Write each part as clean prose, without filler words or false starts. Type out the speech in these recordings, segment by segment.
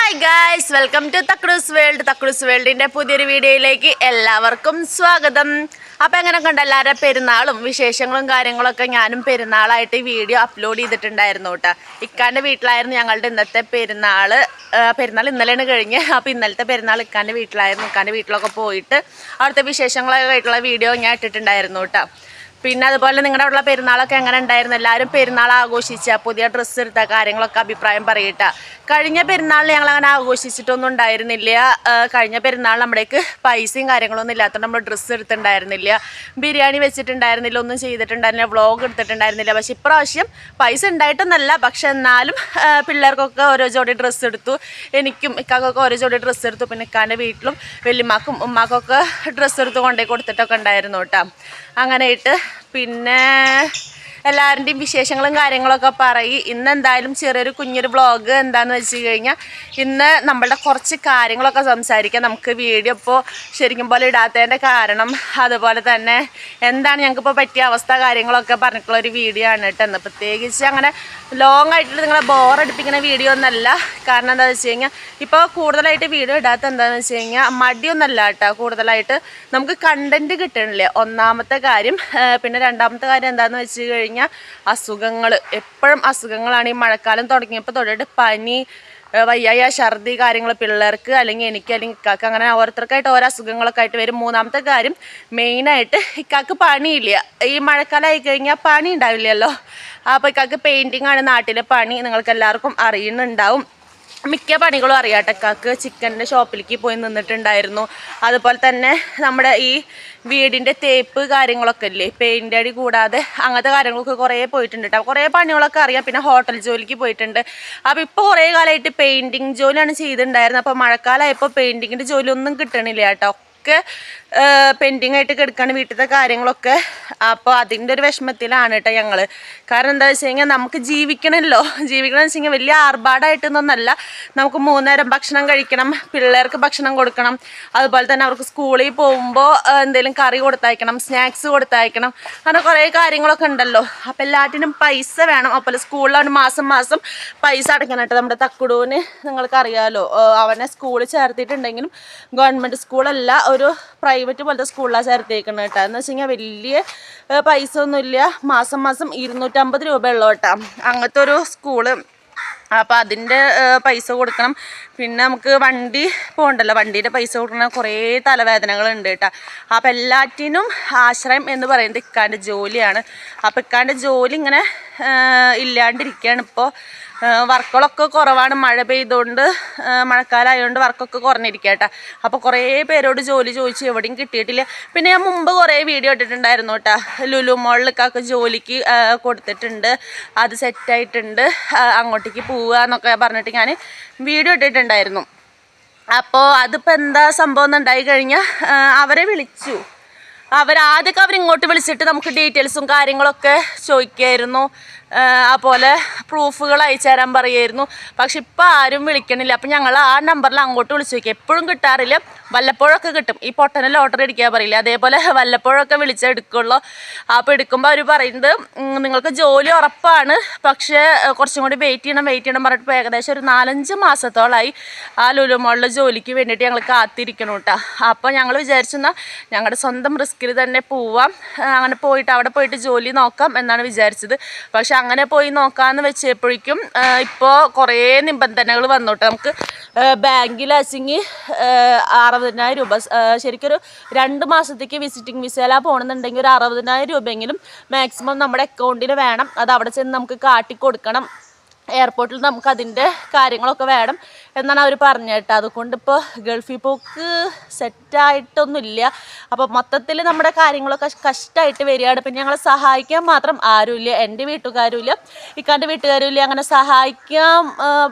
Hi guys, welcome to Thakrus world. Thakrus വേൾഡിൻ്റെ പുതിയൊരു വീഡിയോയിലേക്ക് എല്ലാവർക്കും സ്വാഗതം. അപ്പോൾ എങ്ങനെയൊക്കെ ഉണ്ട് എല്ലാവരുടെ പെരുന്നാളും വിശേഷങ്ങളും കാര്യങ്ങളൊക്കെ? ഞാനും പെരുന്നാളായിട്ട് ഈ വീഡിയോ അപ്ലോഡ് ചെയ്തിട്ടുണ്ടായിരുന്നു കേട്ടോ. ഇക്കാൻ്റെ വീട്ടിലായിരുന്നു ഞങ്ങളുടെ ഇന്നത്തെ പെരുന്നാൾ ഇന്നലെയാണ് കഴിഞ്ഞ്. അപ്പോൾ ഇന്നലത്തെ പെരുന്നാൾ ഇക്കാൻ്റെ വീട്ടിലായിരുന്നു. ഇക്കാൻ്റെ വീട്ടിലൊക്കെ പോയിട്ട് അവിടുത്തെ വിശേഷങ്ങളൊക്കെ ആയിട്ടുള്ള വീഡിയോ ഞാൻ ഇട്ടിട്ടുണ്ടായിരുന്നു കേട്ടോ. പിന്നെ അതുപോലെ നിങ്ങളുടെ ഉള്ള പെരുന്നാളൊക്കെ എങ്ങനെ ഉണ്ടായിരുന്നു? എല്ലാവരും പെരുന്നാൾ ആഘോഷിച്ച പുതിയ ഡ്രസ്സ് എടുത്ത കാര്യങ്ങളൊക്കെ അഭിപ്രായം പറയട്ട. കഴിഞ്ഞ പെരുന്നാളിൽ ഞങ്ങൾ അങ്ങനെ ആഘോഷിച്ചിട്ടൊന്നും ഉണ്ടായിരുന്നില്ല. കഴിഞ്ഞ പെരുന്നാൾ നമ്മുടേക്ക് പൈസയും കാര്യങ്ങളൊന്നും ഇല്ലാത്തതുകൊണ്ട് നമ്മൾ ഡ്രസ്സ് എടുത്തിട്ടുണ്ടായിരുന്നില്ല, ബിരിയാണി വെച്ചിട്ടുണ്ടായിരുന്നില്ല, ഒന്നും ചെയ്തിട്ടുണ്ടായിരുന്നില്ല, വ്ളോഗ് എടുത്തിട്ടുണ്ടായിരുന്നില്ല. പക്ഷെ ഇപ്രാവശ്യം പൈസ ഉണ്ടായിട്ടൊന്നല്ല, പക്ഷെ എന്നാലും പിള്ളേർക്കൊക്കെ ഓരോ ജോഡി ഡ്രസ്സ് എടുത്തു. എനിക്കും ഇക്കാക്കൊക്കെ ഓരോ ജോഡി ഡ്രസ്സ് എടുത്തു. പിന്നെ ഇക്കാൻ്റെ വീട്ടിലും വല്യമ്മാക്കും ഉമ്മാക്കൊക്കെ ഡ്രസ്സ് എടുത്ത് കൊണ്ടുപോയി കൊടുത്തിട്ടൊക്കെ ഉണ്ടായിരുന്നു കേട്ടോ. അങ്ങനെയിട്ട് പിന്നെ എല്ലാവരുടെയും വിശേഷങ്ങളും കാര്യങ്ങളൊക്കെ പറയും. ഇന്ന് എന്തായാലും ചെറിയൊരു കുഞ്ഞൊരു വ്ളോഗ് എന്താണെന്ന് വെച്ച് കഴിഞ്ഞാൽ ഇന്ന് നമ്മളുടെ കുറച്ച് കാര്യങ്ങളൊക്കെ സംസാരിക്കാം. നമുക്ക് വീഡിയോ ഇപ്പോൾ ശരിക്കും പോലെ ഇടാത്തതിൻ്റെ കാരണം, അതുപോലെ തന്നെ എന്താണ് ഞങ്ങൾക്കിപ്പോൾ പറ്റിയ അവസ്ഥ കാര്യങ്ങളൊക്കെ പറഞ്ഞിട്ടുള്ളൊരു വീഡിയോ ആണ് കേട്ടോ. എന്ന് പ്രത്യേകിച്ച് അങ്ങനെ ലോങ് ആയിട്ട് നിങ്ങളെ ബോറടിപ്പിക്കുന്ന വീഡിയോ ഒന്നല്ല. കാരണം എന്താണെന്ന് വെച്ച് കഴിഞ്ഞാൽ ഇപ്പോൾ കൂടുതലായിട്ട് വീഡിയോ ഇടാത്ത എന്താണെന്ന് വെച്ച് കഴിഞ്ഞാൽ മടിയൊന്നല്ല കേട്ടോ. കൂടുതലായിട്ട് നമുക്ക് കണ്ടൻറ്റ് കിട്ടണില്ല, ഒന്നാമത്തെ കാര്യം. പിന്നെ രണ്ടാമത്തെ കാര്യം എന്താണെന്ന് വെച്ച് കഴിഞ്ഞാൽ അസുഖങ്ങൾ, എപ്പോഴും അസുഖങ്ങളാണ്. ഈ മഴക്കാലം തുടങ്ങിയപ്പോൾ തൊട്ടിട്ട് പനി, വയ്യായ, ഛർദി കാര്യങ്ങൾ പിള്ളേർക്ക്, അല്ലെങ്കിൽ എനിക്ക്, അല്ലെങ്കിൽ ഇക്കാക്ക്, അങ്ങനെ ഓരോരുത്തർക്കായിട്ട് ഓരോ അസുഖങ്ങളൊക്കെ ആയിട്ട് വരും. മൂന്നാമത്തെ കാര്യം മെയിനായിട്ട് ഇക്കാക്ക് പണിയില്ല. ഈ മഴക്കാലം ആയി കഴിഞ്ഞാൽ പണി ഉണ്ടാവില്ലല്ലോ. അപ്പോൾ ഇക്കാക്ക് പെയിൻറ്റിങ് ആണ് നാട്ടിലെ പണി. നിങ്ങൾക്ക് എല്ലാവർക്കും അറിയുന്നുണ്ടാവും. മിക്ക പണികളും അറിയാട്ടെ. ഇക്കാക്ക് ചിക്കൻ്റെ ഷോപ്പിലേക്ക് പോയി നിന്നിട്ടുണ്ടായിരുന്നു. അതുപോലെ തന്നെ നമ്മുടെ ഈ വീടിൻ്റെ തേപ്പ് കാര്യങ്ങളൊക്കെ ഇല്ലേ, പെയിൻ്റ് അടി കൂടാതെ അങ്ങനത്തെ കാര്യങ്ങളൊക്കെ കുറേ പോയിട്ടുണ്ട് കേട്ടോ. കുറേ പണികളൊക്കെ അറിയാം. പിന്നെ ഹോട്ടൽ ജോലിക്ക് പോയിട്ടുണ്ട്. അപ്പോൾ ഇപ്പോൾ കുറേ കാലമായിട്ട് പെയിൻറ്റിങ് ജോലിയാണ് ചെയ്തിട്ടുണ്ടായിരുന്നത്. അപ്പോൾ മഴക്കാലമായപ്പോൾ പെയിൻറ്റിങ്ങിൻ്റെ ജോലി ഒന്നും കിട്ടണില്ല കേട്ടോ. ഒക്കെ പെൻഡിങ് ആയിട്ട് കിടക്കാണ് വീട്ടിലത്തെ കാര്യങ്ങളൊക്കെ. അപ്പോൾ അതിൻ്റെ ഒരു വിഷമത്തിലാണ് കേട്ടോ ഞങ്ങൾ. കാരണം എന്താ വെച്ച് കഴിഞ്ഞാൽ നമുക്ക് ജീവിക്കണമല്ലോ. ജീവിക്കണം എന്ന് വെച്ച് കഴിഞ്ഞാൽ വലിയ ആർഭാടമായിട്ടൊന്നല്ല. നമുക്ക് 3 നേരം ഭക്ഷണം കഴിക്കണം, പിള്ളേർക്ക് ഭക്ഷണം കൊടുക്കണം, അതുപോലെ തന്നെ അവർക്ക് സ്കൂളിൽ പോകുമ്പോൾ എന്തെങ്കിലും കറി കൊടുത്തയക്കണം, സ്നാക്സ് കൊടുത്തയക്കണം, അങ്ങനെ കുറേ കാര്യങ്ങളൊക്കെ ഉണ്ടല്ലോ. അപ്പോൾ എല്ലാറ്റിനും പൈസ വേണം. അപ്പോൾ സ്കൂളിലാണ് മാസം മാസം പൈസ അടയ്ക്കണം കേട്ടോ. നമ്മുടെ തക്കുടൂന് നിങ്ങൾക്കറിയാമല്ലോ, അവനെ സ്കൂളിൽ ചേർത്തിട്ടുണ്ടെങ്കിലും ഗവൺമെൻറ് സ്കൂളല്ല, ഒരു പ്രൈവറ്റ് പോലത്തെ സ്കൂളിലാണ് ചേർത്തേക്കുന്നത് കേട്ടോ. എന്ന് വെച്ച് കഴിഞ്ഞാൽ വലിയ പൈസ ഒന്നുമില്ല. മാസം മാസം 250 രൂപ ഉള്ളൂ കേട്ടോ, അങ്ങനത്തെ ഒരു സ്കൂള്. അപ്പോൾ അതിൻ്റെ പൈസ കൊടുക്കണം. പിന്നെ നമുക്ക് വണ്ടി പോകണ്ടല്ലോ, വണ്ടീൻ്റെ പൈസ കൊടുക്കണം. കുറേ തലവേദനകളുണ്ട് കേട്ടോ. അപ്പോൾ എല്ലാറ്റിനും ആശ്രയം എന്ന് പറയുന്നത് ഇക്കാൻ്റെ ജോലിയാണ്. അപ്പോൾ ഇക്കാൻ്റെ ജോലി ഇങ്ങനെ ഇല്ലാണ്ടിരിക്കുകയാണ് ഇപ്പോൾ. വർക്കുകളൊക്കെ കുറവാണ്. മഴ പെയ്തുകൊണ്ട്, മഴക്കാലമായതുകൊണ്ട് വർക്കൊക്കെ കുറഞ്ഞിരിക്കുക കേട്ടോ. അപ്പോൾ കുറേ പേരോട് ജോലി ചോദിച്ചു, എവിടെയും കിട്ടിയിട്ടില്ല. പിന്നെ ഞാൻ മുമ്പ് കുറേ വീഡിയോ ഇട്ടിട്ടുണ്ടായിരുന്നു കേട്ടോ. ലുലു മോളിലേക്കൊക്കെ ജോലിക്ക് കൊടുത്തിട്ടുണ്ട്, അത് സെറ്റായിട്ടുണ്ട്, അങ്ങോട്ടേക്ക് പോവുക എന്നൊക്കെ പറഞ്ഞിട്ട് ഞാൻ വീഡിയോ ഇട്ടിട്ടുണ്ടായിരുന്നു. അപ്പോൾ അതിപ്പോൾ എന്താ സംഭവം എന്നുണ്ടായി കഴിഞ്ഞാൽ അവരെ വിളിച്ചു. ആദ്യമൊക്കെ അവരിങ്ങോട്ട് വിളിച്ചിട്ട് നമുക്ക് ഡീറ്റെയിൽസും കാര്യങ്ങളൊക്കെ ചോദിക്കുമായിരുന്നു. അതുപോലെ പ്രൂഫുകൾ അയച്ചു തരാൻ പറയുമായിരുന്നു. പക്ഷെ ഇപ്പോൾ ആരും വിളിക്കണില്ല. അപ്പം ഞങ്ങൾ ആ നമ്പറിൽ അങ്ങോട്ട് വിളിച്ചു നോക്കി. എപ്പോഴും കിട്ടാറില്ല, വല്ലപ്പോഴൊക്കെ കിട്ടും. ഈ പൊട്ടനെ ലോട്ടറി അടിക്കാൻ പറയില്ല, അതേപോലെ വല്ലപ്പോഴൊക്കെ വിളിച്ചെടുക്കുള്ളൂ. അപ്പോൾ എടുക്കുമ്പോൾ അവർ പറയുന്നത് നിങ്ങൾക്ക് ജോലി ഉറപ്പാണ്, പക്ഷേ കുറച്ചും കൂടി വെയിറ്റ് ചെയ്യണം പറഞ്ഞിട്ട് ഏകദേശം ഒരു 4-5 മാസത്തോളമായി ആ ലുലു മോളിലെ ജോലിക്ക് വേണ്ടിയിട്ട് ഞങ്ങൾ കാത്തിരിക്കണം കേട്ടോ. അപ്പോൾ ഞങ്ങൾ വിചാരിച്ചെന്നാൽ ഞങ്ങളുടെ സ്വന്തം റിസ്കിൽ തന്നെ പോവാം, അങ്ങനെ പോയിട്ട് അവിടെ പോയിട്ട് ജോലി നോക്കാം എന്നാണ് വിചാരിച്ചത്. പക്ഷെ അങ്ങനെ പോയി നോക്കാമെന്ന് വെച്ചപ്പോഴേക്കും ഇപ്പോൾ കുറേ നിബന്ധനകൾ വന്നു കേട്ടോ. നമുക്ക് ബാങ്കിൽ അച്ചിങ്ങി 60,000 രൂപ, ശരിക്കൊരു 2 മാസത്തേക്ക് വിസിറ്റിംഗ് വിസയിലാണ് പോകണമെന്നുണ്ടെങ്കിൽ ഒരു 60,000 രൂപയെങ്കിലും മാക്സിമം നമ്മുടെ അക്കൗണ്ടിൽ വേണം. അത് അവിടെ ചെന്ന് നമുക്ക് കാട്ടിക്കൊടുക്കണം. എയർപോർട്ടിൽ നമുക്ക് അതിൻ്റെ കാര്യങ്ങളൊക്കെ വേണം എന്നാണ് അവർ പറഞ്ഞത് കേട്ടോ. അതുകൊണ്ട് ഇപ്പോൾ ഗൾഫിൽ പോക്ക് സെറ്റായിട്ടൊന്നുമില്ല. അപ്പോൾ മൊത്തത്തിൽ നമ്മുടെ കാര്യങ്ങളൊക്കെ കഷ്ടമായിട്ട് വരികയാണ്. പിന്നെ ഞങ്ങളെ സഹായിക്കാൻ മാത്രം ആരുമില്ല. എൻ്റെ വീട്ടുകാരുമില്ല, ഇക്കാൻ്റെ വീട്ടുകാരുമില്ല. അങ്ങനെ സഹായിക്കാൻ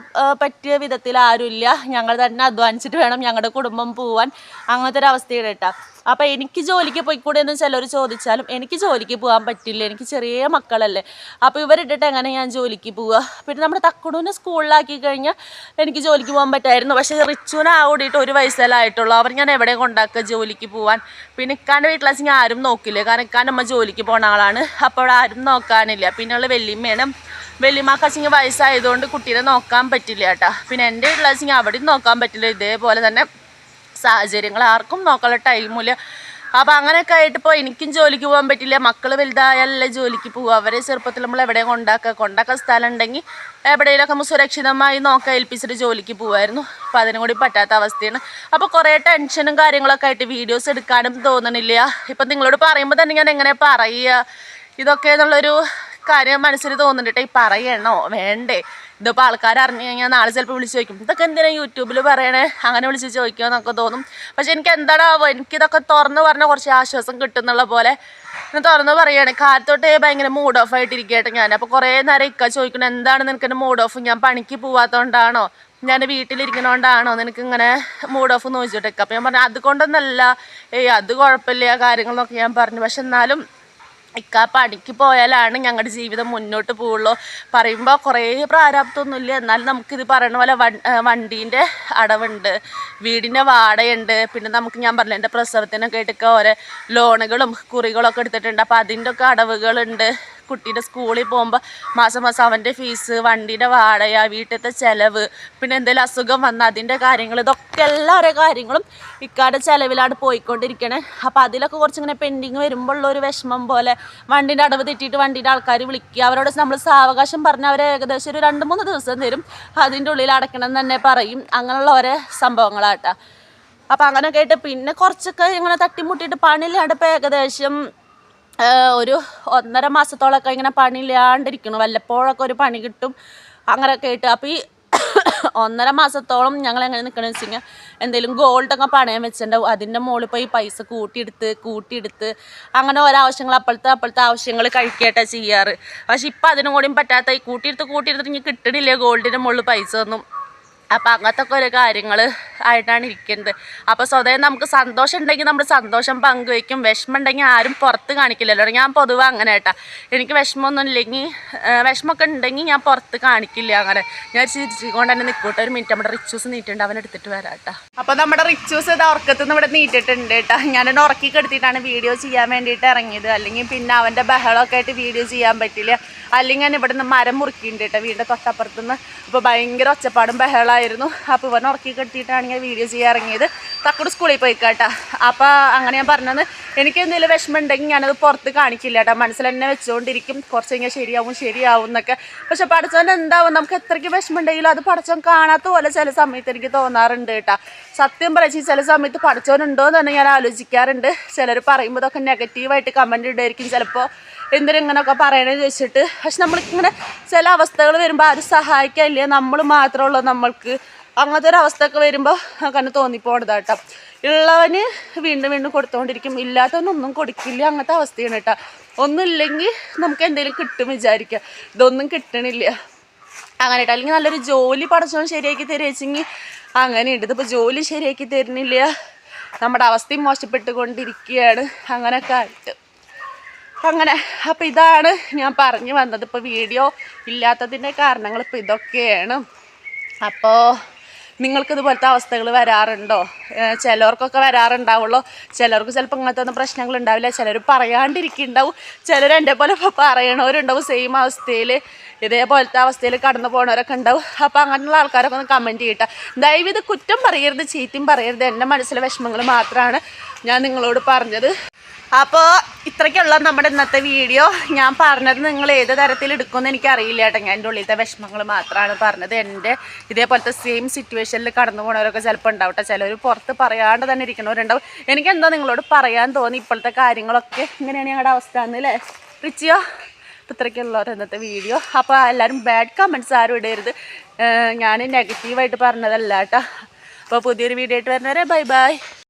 പറ്റിയ വിധത്തിൽ ആരുമില്ല. ഞങ്ങൾ തന്നെ അധ്വാനിച്ചിട്ട് വേണം ഞങ്ങളുടെ കുടുംബം പോവാൻ. അങ്ങനത്തെ ഒരു അവസ്ഥയാണ് കേട്ടോ. അപ്പോൾ എനിക്ക് ജോലിക്ക് പോയിക്കൂടെ എന്ന് ചിലർ ചോദിച്ചാലും എനിക്ക് ജോലിക്ക് പോകാൻ പറ്റില്ല, എനിക്ക് ചെറിയ മക്കളല്ലേ. അപ്പോൾ ഇവരിട്ടിട്ട് എങ്ങനെ ഞാൻ ജോലിക്ക് പോവുക? പിന്നെ നമ്മുടെ തക്കുടൂനെ സ്കൂളിലാക്കി കഴിഞ്ഞാൽ എനിക്ക് ജോലിക്ക് പോകാൻ പറ്റായിരുന്നു. പക്ഷേ റിച്ചുവിനെ ഓടിയിട്ട് 1 വയസ്സല്ലായിട്ടുള്ളൂ. അവർ ഞാൻ എവിടെ കൊണ്ടാക്കുക ജോലിക്ക് പോകാൻ? പിന്നെ ഇക്കാൻ്റെ വീട്ടിലാച്ചെങ്കിൽ ആരും നോക്കില്ല, കാരണം ഇക്കാൻ്റെ അമ്മ ജോലിക്ക് പോകുന്ന ആളാണ്. അപ്പോൾ ആരും നോക്കാനില്ല. പിന്നെയുള്ള വല്യമ്മയാണ് വലിയമാക്കാച്ചെങ്കിൽ വയസ്സായതുകൊണ്ട് കുട്ടീനെ നോക്കാൻ പറ്റില്ല കേട്ടോ. പിന്നെ എൻ്റെ വീട്ടിലാച്ചെങ്കിൽ അവിടെയും നോക്കാൻ പറ്റില്ല. ഇതേപോലെ തന്നെ സാഹചര്യങ്ങൾ, ആർക്കും നോക്കാനുള്ള ടൈമില്ല. അപ്പോൾ അങ്ങനെയൊക്കെ ആയിട്ട് ഇപ്പോൾ എനിക്കും ജോലിക്ക് പോകാൻ പറ്റില്ല. മക്കൾ വലുതായാലല്ലേ ജോലിക്ക് പോകുക. അവരെ ചെറുപ്പത്തിൽ നമ്മൾ എവിടെയും കൊണ്ടാക്കാൻ സ്ഥലം ഉണ്ടെങ്കിൽ എവിടെയെങ്കിലുമൊക്കെ നമ്മൾ സുരക്ഷിതമായി നോക്കാൻ ഏൽപ്പിച്ചിട്ട് ജോലിക്ക് പോകുമായിരുന്നു. അപ്പോൾ അതിനും കൂടി പറ്റാത്ത അവസ്ഥയാണ്. അപ്പോൾ കുറേ ടെൻഷനും കാര്യങ്ങളൊക്കെ ആയിട്ട് വീഡിയോസ് എടുക്കാനും തോന്നണില്ല. ഇപ്പം നിങ്ങളോട് പറയുമ്പോൾ തന്നെ ഞാൻ എങ്ങനെ പറയുക ഇതൊക്കെ എന്നുള്ളൊരു കാര്യം മനസ്സിൽ തോന്നുന്നുണ്ട്. ഈ പറയണോ വേണ്ടേ, ഇതിപ്പോൾ ആൾക്കാർ അറിഞ്ഞു കഴിഞ്ഞാൽ നാളെ ചിലപ്പോൾ വിളിച്ച് ചോദിക്കും ഇതൊക്കെ എന്തിനാ യൂട്യൂബിൽ പറയണേ, അങ്ങനെ വിളിച്ച് ചോദിക്കുമോ എന്നൊക്കെ തോന്നും. പക്ഷെ എനിക്ക് എന്താണാവോ, എനിക്കിതൊക്കെ തുറന്ന് പറഞ്ഞാൽ കുറച്ച് ആശ്വാസം കിട്ടുന്നുള്ള പോലെ ഞാൻ തുറന്ന് പറയുകയാണ്. കാലത്തോട്ടേ ഭയങ്കര മൂഡ് ഓഫ് ആയിട്ടിരിക്കട്ടെ ഞാൻ. അപ്പോൾ കുറേ നേരം ഇക്ക ചോദിക്കണം എന്താണ് നിനക്ക് എൻ്റെ മൂഡ് ഓഫ്, ഞാൻ പണിക്ക് പോവാത്തതുകൊണ്ടാണോ, ഞാൻ വീട്ടിലിരിക്കണോണ്ടാണോ നിനക്ക് ഇങ്ങനെ മൂഡ് ഓഫ് എന്ന് ചോദിച്ചിട്ടൊക്കെ. അപ്പോൾ ഞാൻ പറഞ്ഞു അതുകൊണ്ടൊന്നല്ല, അത് കുഴപ്പമില്ല കാര്യങ്ങളെന്നൊക്കെ ഞാൻ പറഞ്ഞു. പക്ഷെ എന്നാലും ഇക്ക പണിക്ക് പോയാലാണ് ഞങ്ങളുടെ ജീവിതം മുന്നോട്ട് പോവുള്ളൂ. പറയുമ്പോൾ കുറേ പ്രാരാബ്ദമൊന്നുമില്ല, എന്നാലും നമുക്കിത് പറയുന്ന പോലെ വണ്ടീൻ്റെ അടവുണ്ട്, വീടിൻ്റെ വാടകയുണ്ട്, പിന്നെ നമുക്ക് ഞാൻ പറഞ്ഞില്ല എൻ്റെ പ്രസവത്തിനൊക്കെ ആയിട്ടൊക്കെ ഓരോ ലോണുകളും കുറികളൊക്കെ എടുത്തിട്ടുണ്ട്. അപ്പോൾ അതിൻ്റെ ഒക്കെ അടവുകളുണ്ട്. കുട്ടീൻ്റെ സ്കൂളിൽ പോകുമ്പോൾ മാസം മാസം അവൻ്റെ ഫീസ്, വണ്ടിയുടെ വാടക, വീട്ടിലത്തെ ചിലവ്, പിന്നെ എന്തെങ്കിലും അസുഖം വന്നാൽ അതിൻ്റെ കാര്യങ്ങൾ, ഇതൊക്കെ എല്ലാ ഓരോ കാര്യങ്ങളും ഇക്കാരുടെ ചിലവിലാണ് പോയിക്കൊണ്ടിരിക്കണേ. അപ്പോൾ അതിലൊക്കെ കുറച്ചിങ്ങനെ പെൻഡിങ് വരുമ്പോഴുള്ളൊരു വിഷമം പോലെ, വണ്ടീൻ്റെ അടവ് തെറ്റിയിട്ട് വണ്ടീൻ്റെ ആൾക്കാർ വിളിക്കുക, അവരോട് നമ്മൾ സാവകാശം പറഞ്ഞാൽ അവർ ഏകദേശം ഒരു 2-3 ദിവസം തരും, അതിൻ്റെ ഉള്ളിൽ അടയ്ക്കണം എന്ന് തന്നെ പറയും. അങ്ങനെയുള്ള ഓരോ സംഭവങ്ങളാട്ടോ. അപ്പോൾ അങ്ങനെയൊക്കെ ആയിട്ട് പിന്നെ കുറച്ചൊക്കെ ഇങ്ങനെ തട്ടിമുട്ടിയിട്ട് പണിയില്ലാണ്ട് ഇപ്പോൾ ഏകദേശം ഒരു 1.5 മാസത്തോളമൊക്കെ ഇങ്ങനെ പണിയില്ലാണ്ടിരിക്കണം. വല്ലപ്പോഴൊക്കെ ഒരു പണി കിട്ടും അങ്ങനെയൊക്കെ ആയിട്ട്. അപ്പോൾ ഈ 1.5 മാസത്തോളം ഞങ്ങൾ എങ്ങനെ നിൽക്കണമെന്ന് വെച്ച് കഴിഞ്ഞാൽ എന്തെങ്കിലും ഗോൾഡൊക്കെ പണയം വെച്ചിട്ടുണ്ടാവും, അതിൻ്റെ മുകളിൽ പോയി പൈസ കൂട്ടിയെടുത്ത് അങ്ങനെ ഓരോ ആവശ്യങ്ങൾ അപ്പോഴത്തെ ആവശ്യങ്ങൾ കഴിക്കട്ടെ ചെയ്യാറ്. പക്ഷെ ഇപ്പം അതിനും കൂടിയും പറ്റാത്ത, ഈ കൂട്ടിയെടുത്തിട്ട് ഇനി കിട്ടണില്ല ഗോൾഡിൻ്റെ മുകളിൽ പൈസ ഒന്നും. അപ്പോൾ അങ്ങനത്തെ ഒക്കെ ഓരോ കാര്യങ്ങൾ ആയിട്ടാണ് ഇരിക്കുന്നത്. അപ്പോൾ സ്വതവേ നമുക്ക് സന്തോഷം ഉണ്ടെങ്കിൽ നമ്മൾ സന്തോഷം പങ്കുവയ്ക്കും, വിഷമം ഉണ്ടെങ്കിൽ ആരും പുറത്ത് കാണിക്കില്ലല്ലോ. ഞാൻ പൊതുവെ അങ്ങനെ കേട്ടാ, എനിക്ക് വിഷമമൊന്നും ഇല്ലെങ്കിൽ, വിഷമമൊക്കെ ഉണ്ടെങ്കിൽ ഞാൻ പുറത്ത് കാണിക്കില്ല. അങ്ങനെ ഞാൻ ചിരിച്ചുകൊണ്ട് തന്നെ നിൽക്കൂട്ടെ. ഒരു മിനിറ്റ്, നമ്മുടെ റിച്ചൂസ് നീട്ടുണ്ട്, അവൻ എടുത്തിട്ട് വരാം കേട്ടോ. അപ്പോൾ നമ്മുടെ റിച്ചൂസ് ഇത് ഉറക്കത്തുനിന്ന് ഇവിടെ നീട്ടിട്ടുണ്ട് കേട്ടോ. ഞാനൊന്ന് ഉറക്കി കെടുത്തിട്ടാണ് വീഡിയോ ചെയ്യാൻ വേണ്ടിയിട്ട് ഇറങ്ങിയത്. അല്ലെങ്കിൽ പിന്നെ അവൻ്റെ ബഹളമൊക്കെ ആയിട്ട് വീഡിയോ ചെയ്യാൻ പറ്റില്ല. അല്ലെങ്കിൽ ഞാൻ ഇവിടെ നിന്ന് മരം മുറുക്കിയിട്ടുണ്ട് കേട്ടോ വീടിൻ്റെ തൊട്ടപ്പുറത്തുനിന്ന്. അപ്പോൾ ഭയങ്കര ഒച്ചപ്പാടും ബഹളമായിരുന്നു. അപ്പോൾ ഇവൻ ഉറക്കി കെടുത്തിയിട്ടാണ് ഞാൻ വീഡിയോ ചെയ്യാൻ ഇറങ്ങിയത്. തക്കട് സ്കൂളിൽ പോയി കേട്ടോ. അപ്പോൾ അങ്ങനെ ഞാൻ പറഞ്ഞത്, എനിക്ക് എന്തെങ്കിലും വിഷമം ഉണ്ടെങ്കിൽ ഞാനത് പുറത്ത് കാണിക്കില്ല കേട്ടോ, മനസ്സിൽ തന്നെ വെച്ചുകൊണ്ടിരിക്കും. കുറച്ച് കഴിഞ്ഞാൽ ശരിയാവും എന്നൊക്കെ. പക്ഷെ പഠിച്ചവൻ എന്താവും, നമുക്ക് എത്രയ്ക്ക് വിഷമം ഉണ്ടെങ്കിലും അത് പഠിച്ചവൻ കാണാത്ത പോലെ ചില സമയത്ത് എനിക്ക് തോന്നാറുണ്ട് കേട്ടോ. സത്യം പറയിച്ച് ചില സമയത്ത് പഠിച്ചവനുണ്ടോ എന്ന് തന്നെ ഞാൻ ആലോചിക്കാറുണ്ട്. ചിലർ പറയുമ്പോൾ ഇതൊക്കെ നെഗറ്റീവായിട്ട് കമൻറ്റ് ഇടായിരിക്കും ചിലപ്പോൾ, എന്തിനെങ്ങനെയൊക്കെ പറയണമെന്ന് ചോദിച്ചിട്ട്. പക്ഷെ നമ്മളിങ്ങനെ ചില അവസ്ഥകൾ വരുമ്പോൾ ആരും സഹായിക്കാനില്ല, നമ്മൾ മാത്രമുള്ളൂ നമ്മൾക്ക്. അങ്ങനത്തെ ഒരു അവസ്ഥയൊക്കെ വരുമ്പോൾ അങ്ങനെ തോന്നിപ്പോണത് കേട്ടോ. ഉള്ളവന് വീണ്ടും കൊടുത്തുകൊണ്ടിരിക്കും, ഇല്ലാത്തവനൊന്നും കൊടുക്കില്ല. അങ്ങനത്തെ അവസ്ഥയാണ് കേട്ടോ. ഒന്നുമില്ലെങ്കിൽ നമുക്ക് എന്തെങ്കിലും കിട്ടും വിചാരിക്കുക, ഇതൊന്നും കിട്ടണില്ല അങ്ങനെ കേട്ടോ. അല്ലെങ്കിൽ നല്ലൊരു ജോലി പഠിച്ചവൻ ശരിയാക്കി തരുവെച്ചെങ്കിൽ അങ്ങനെയുണ്ട്. ഇതിപ്പോൾ ജോലി ശരിയാക്കി തരുന്നില്ല, നമ്മുടെ അവസ്ഥയും മോശപ്പെട്ടുകൊണ്ടിരിക്കുകയാണ് അങ്ങനെയൊക്കെ ആയിട്ട്. അങ്ങനെ അപ്പോൾ ഇതാണ് ഞാൻ പറഞ്ഞു വന്നത്. ഇപ്പോൾ വീഡിയോ ഇല്ലാത്തതിൻ്റെ കാരണങ്ങൾ ഇപ്പോൾ ഇതൊക്കെയാണ്. അപ്പോൾ നിങ്ങൾക്കിതുപോലത്തെ അവസ്ഥകൾ വരാറുണ്ടോ? ചിലർക്കൊക്കെ വരാറുണ്ടാവുള്ളൂ, ചിലർക്ക് ചിലപ്പോൾ ഇങ്ങനത്തെ ഒന്നും പ്രശ്നങ്ങൾ ഉണ്ടാവില്ല. ചിലർ പറയാണ്ടിരിക്കുന്നുണ്ടാവും, ചിലർ എൻ്റെ പോലെ പറയണവരുണ്ടാവും സെയിം അവസ്ഥയിൽ, ഇതേപോലത്തെ അവസ്ഥയിൽ കടന്നു പോകുന്നവരൊക്കെ ഉണ്ടാവും. അപ്പോൾ അങ്ങനെയുള്ള ആൾക്കാരൊക്കെ ഒന്ന് കമൻറ്റ് ചെയ്യട്ടെ. ദയവ് ഇത് കുറ്റം പറയരുത്, ചീത്തയും പറയരുത്. എൻ്റെ മനസ്സിലെ വിഷമങ്ങൾ മാത്രമാണ് ഞാൻ നിങ്ങളോട് പറഞ്ഞത്. അപ്പോൾ ഇത്രയ്ക്കുള്ള നമ്മുടെ ഇന്നത്തെ വീഡിയോ. ഞാൻ പറഞ്ഞത് നിങ്ങൾ ഏത് തരത്തിൽ എടുക്കുമെന്ന് എനിക്കറിയില്ല കേട്ടോ. ഞാൻ എൻ്റെ ഉള്ളിലത്തെ വിഷമങ്ങൾ മാത്രമാണ് പറഞ്ഞത്. എൻ്റെ ഇതേപോലത്തെ സെയിം സിറ്റുവേഷനിൽ കടന്നു പോകുന്നവരൊക്കെ ചിലപ്പോൾ ഉണ്ടാവും കേട്ടോ. ചിലർ പുറത്ത് പറയാണ്ട് തന്നെ ഇരിക്കുന്നവരുണ്ടാവും. എനിക്കെന്തോ നിങ്ങളോട് പറയാൻ തോന്നി ഇപ്പോഴത്തെ കാര്യങ്ങളൊക്കെ ഇങ്ങനെയാണ് ഞങ്ങളുടെ അവസ്ഥ എന്നല്ലേ റിച്ചിയോ. അപ്പോൾ ഇത്രയ്ക്കുള്ളവർ ഇന്നത്തെ വീഡിയോ. അപ്പോൾ എല്ലാവരും ബാഡ് കമൻറ്റ്സ് ആരും ഇടരുത്, ഞാൻ നെഗറ്റീവായിട്ട് പറഞ്ഞതല്ല കേട്ടോ. അപ്പോൾ പുതിയൊരു വീഡിയോ ആയിട്ട് വരുന്നവരെ ബൈ ബൈ.